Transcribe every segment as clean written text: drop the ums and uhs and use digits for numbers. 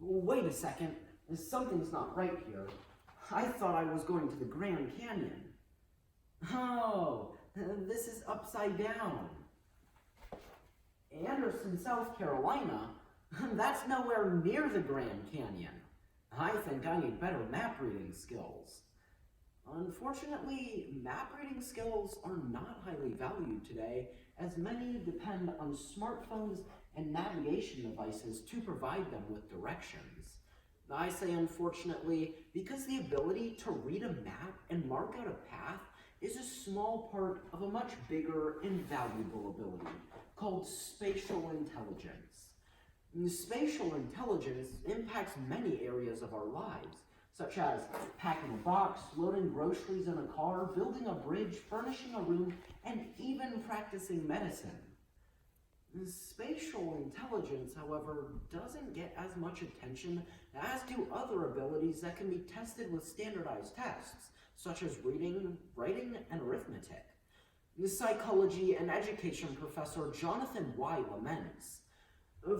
Wait a second, something's not right here. I thought I was going to the Grand Canyon. Oh, this is upside down. Anderson, South Carolina? That's nowhere near the Grand Canyon. I think I need better map reading skills. Unfortunately, map reading skills are not highly valued today, as many depend on smartphones and navigation devices to provide them with directions. I say unfortunately because the ability to read a map and mark out a path is a small part of a much bigger and valuable ability called spatial intelligence. Spatial intelligence impacts many areas of our lives, such as packing a box, loading groceries in a car, building a bridge, furnishing a room, and even practicing medicine. Spatial intelligence, however, doesn't get as much attention as do other abilities that can be tested with standardized tests, such as reading, writing, and arithmetic. Psychology and education professor Jonathan Y. laments,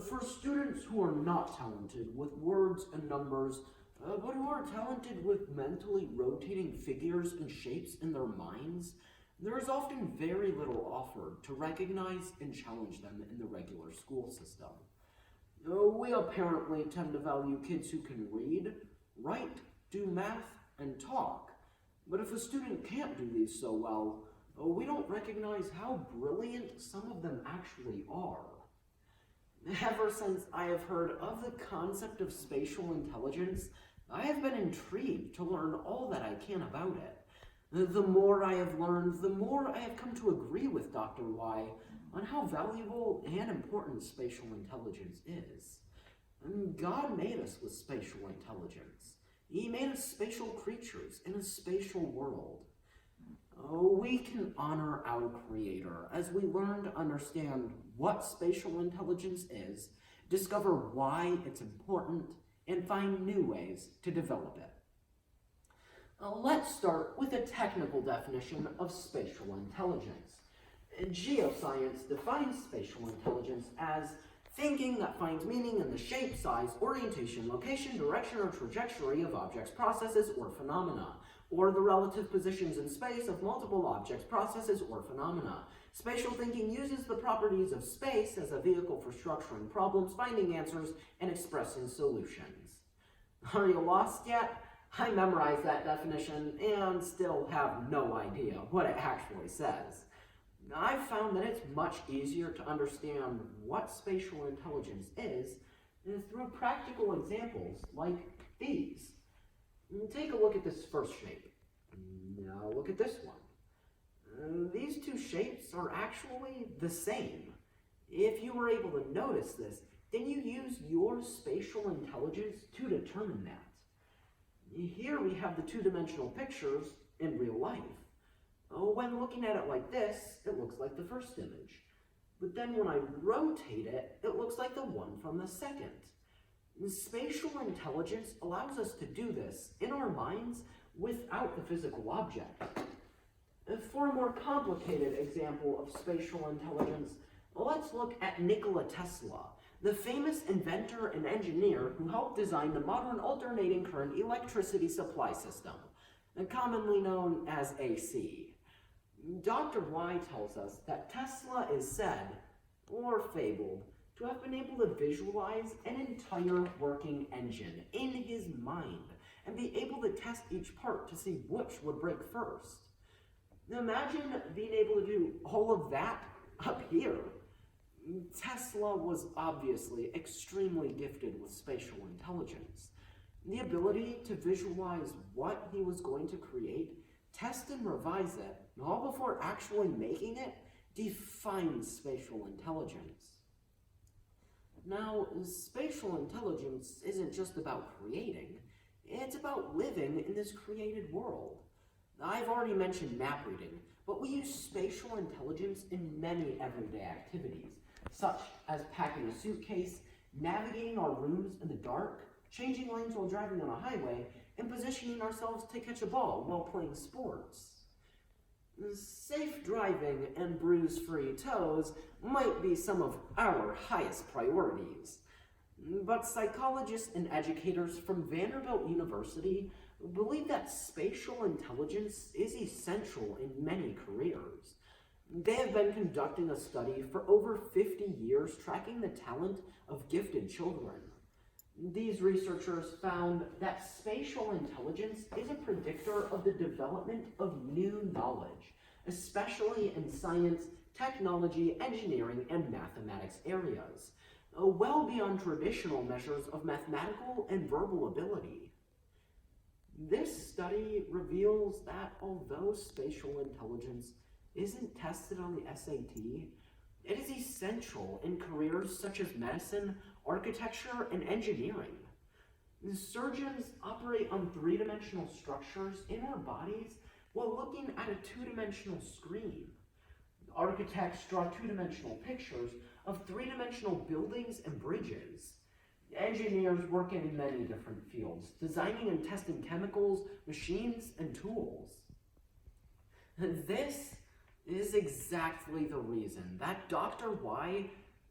for students who are not talented with words and numbers, but who are talented with mentally rotating figures and shapes in their minds, there is often very little offered to recognize and challenge them in the regular school system. We apparently tend to value kids who can read, write, do math, and talk. But if a student can't do these so well, we don't recognize how brilliant some of them actually are. Ever since I have heard of the concept of spatial intelligence, I have been intrigued to learn all that I can about it. The more I have learned, the more I have come to agree with Dr. Y on how valuable and important spatial intelligence is. God made us with spatial intelligence. He made us spatial creatures in a spatial world. We can honor our Creator as we learn to understand what spatial intelligence is, discover why it's important, and find new ways to develop it. Let's start with a technical definition of spatial intelligence. Geoscience defines spatial intelligence as thinking that finds meaning in the shape, size, orientation, location, direction, or trajectory of objects, processes, or phenomena, or the relative positions in space of multiple objects, processes, or phenomena. Spatial thinking uses the properties of space as a vehicle for structuring problems, finding answers, and expressing solutions. Are you lost yet? I memorized that definition and still have no idea what it actually says. I've found that it's much easier to understand what spatial intelligence is through practical examples like these. Take a look at this first shape. Now look at this one. These two shapes are actually the same. If you were able to notice this, then you use your spatial intelligence to determine that. Here we have the two-dimensional pictures in real life. When looking at it like this, it looks like the first image. But then when I rotate it, it looks like the one from the second. Spatial intelligence allows us to do this in our minds without the physical object. For a more complicated example of spatial intelligence, let's look at Nikola Tesla, the famous inventor and engineer who helped design the modern alternating current electricity supply system, commonly known as AC. Dr. Y tells us that Tesla is said, or fabled, to have been able to visualize an entire working engine in his mind and be able to test each part to see which would break first. Imagine being able to do all of that up here. Tesla was obviously extremely gifted with spatial intelligence. The ability to visualize what he was going to create, test and revise it, all before actually making it, defines spatial intelligence. Now, spatial intelligence isn't just about creating, it's about living in this created world. I've already mentioned map reading, but we use spatial intelligence in many everyday activities, such as packing a suitcase, navigating our rooms in the dark, changing lanes while driving on a highway, and positioning ourselves to catch a ball while playing sports. Safe driving and bruise-free toes might be some of our highest priorities. But psychologists and educators from Vanderbilt University believe that spatial intelligence is essential in many careers. They have been conducting a study for over 50 years tracking the talent of gifted children. These researchers found that spatial intelligence is a predictor of the development of new knowledge, especially in science, technology, engineering, and mathematics areas, well beyond traditional measures of mathematical and verbal ability. This study reveals that although spatial intelligence isn't tested on the SAT, it is essential in careers such as medicine, architecture, and engineering. Surgeons operate on three-dimensional structures in our bodies while looking at a two-dimensional screen. Architects draw two-dimensional pictures of three-dimensional buildings and bridges. Engineers work in many different fields, designing and testing chemicals, machines, and tools. This is exactly the reason that Dr. Y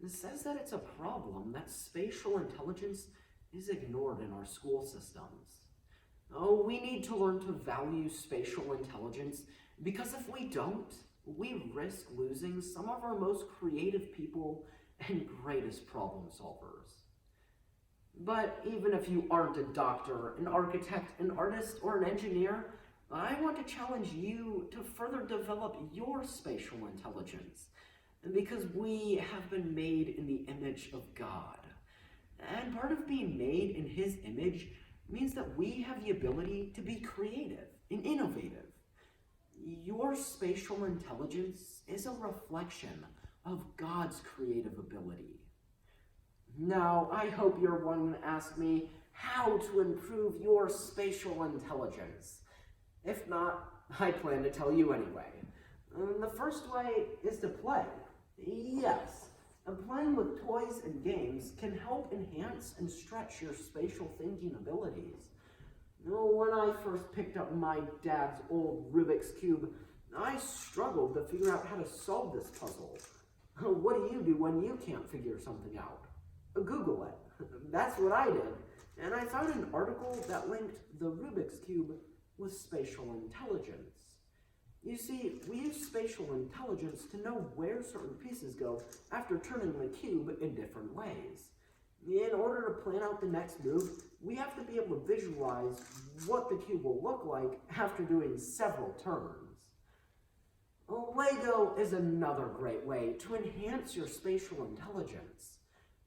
says that it's a problem that spatial intelligence is ignored in our school systems. Oh, we need to learn to value spatial intelligence because if we don't, we risk losing some of our most creative people and greatest problem solvers. But even if you aren't a doctor, an architect, an artist, or an engineer, I want to challenge you to further develop your spatial intelligence, because we have been made in the image of God. And part of being made in His image means that we have the ability to be creative and innovative. Your spatial intelligence is a reflection of God's creative ability. Now, I hope you're going to ask me how to improve your spatial intelligence. If not, I plan to tell you anyway. The first way is to play. Yes, playing with toys and games can help enhance and stretch your spatial thinking abilities. When I first picked up my dad's old Rubik's Cube, I struggled to figure out how to solve this puzzle. What do you do when you can't figure something out? Google it. That's what I did. And I found an article that linked the Rubik's Cube with spatial intelligence. You see, we use spatial intelligence to know where certain pieces go after turning the cube in different ways. In order to plan out the next move, we have to be able to visualize what the cube will look like after doing several turns. Lego is another great way to enhance your spatial intelligence.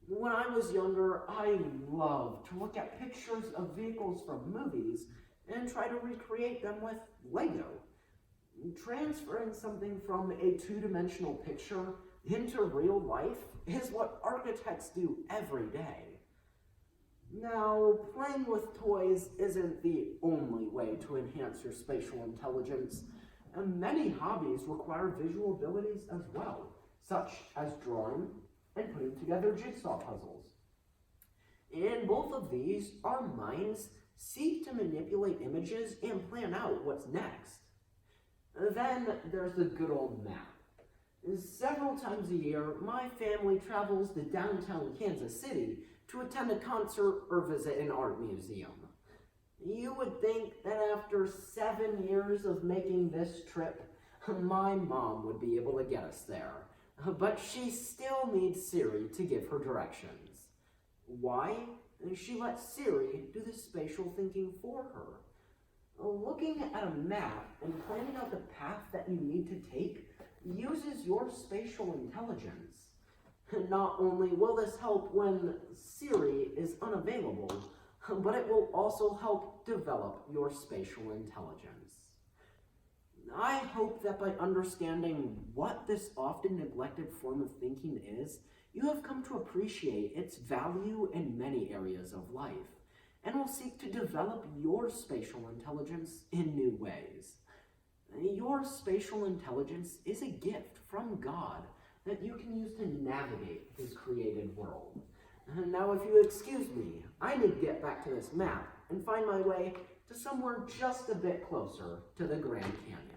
When I was younger, I loved to look at pictures of vehicles from movies and try to recreate them with Lego. Transferring something from a two-dimensional picture into real life is what architects do every day. Now, playing with toys isn't the only way to enhance your spatial intelligence, and many hobbies require visual abilities as well, such as drawing and putting together jigsaw puzzles. In both of these, our minds seek to manipulate images and plan out what's next. Then there's the good old map. Several times a year, my family travels to downtown Kansas City to attend a concert or visit an art museum. You would think that after 7 years of making this trip, my mom would be able to get us there. But she still needs Siri to give her directions. Why? She lets Siri do the spatial thinking for her. Looking at a map and planning out the path that you need to take uses your spatial intelligence. Not only will this help when Siri is unavailable, but it will also help develop your spatial intelligence. I hope that by understanding what this often neglected form of thinking is, you have come to appreciate its value in many areas of life, and will seek to develop your spatial intelligence in new ways. Your spatial intelligence is a gift from God that you can use to navigate His created world. Now, if you excuse me, I need to get back to this map and find my way to somewhere just a bit closer to the Grand Canyon.